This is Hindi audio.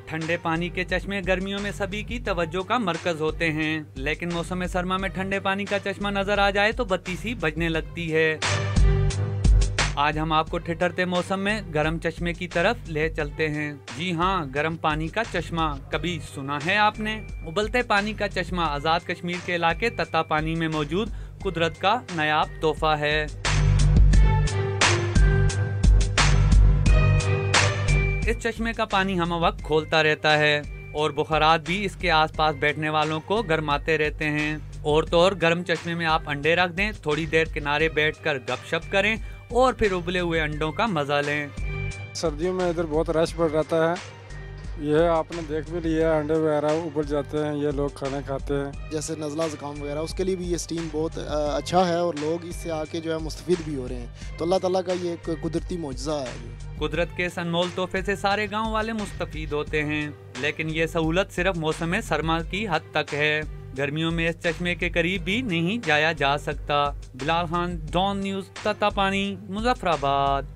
ठंडे पानी के चश्मे गर्मियों में सभी की तवज्जो का मरकज होते हैं, लेकिन मौसम सरमा में ठंडे पानी का चश्मा नजर आ जाए तो बत्ती सी बजने लगती है। आज हम आपको ठिठुरते मौसम में गर्म चश्मे की तरफ ले चलते हैं। जी हाँ, गर्म पानी का चश्मा कभी सुना है आपने? उबलते पानी का चश्मा आजाद कश्मीर के इलाके तत्ता पानी में मौजूद कुदरत का नायाब तोहफा है। इस चश्मे का पानी हम वक्त खोलता रहता है और बुखारात भी इसके आसपास बैठने वालों को गरमाते रहते हैं। और तो और गर्म चश्मे में आप अंडे रख दें, थोड़ी देर किनारे बैठकर गपशप करें और फिर उबले हुए अंडों का मजा लें। सर्दियों में इधर बहुत रश बढ़ रहता है, यह आपने देख भी लिया, अंडे वगैरह उबल जाते हैं, ये लोग खाने खाते हैं। जैसे नज़ला ज़ुकाम वगैरह उसके लिए भी ये स्टीम बहुत अच्छा है और लोग इससे आके जो है मुस्तफ़ीद भी हो रहे हैं। तो अल्लाह ताला का ये एक कुदरती मौजज़ा है। कुदरत के इस अनमोल तोहफे से सारे गांव वाले मुस्तफ़ीद होते हैं, लेकिन ये सहूलत सिर्फ मौसम सरमा की हद तक है। गर्मियों में इस चश्मे के करीब भी नहीं जाया जा सकता। बिलाल खान, डॉन न्यूज़, तत्ता पानी, मुजफ्फराबाद।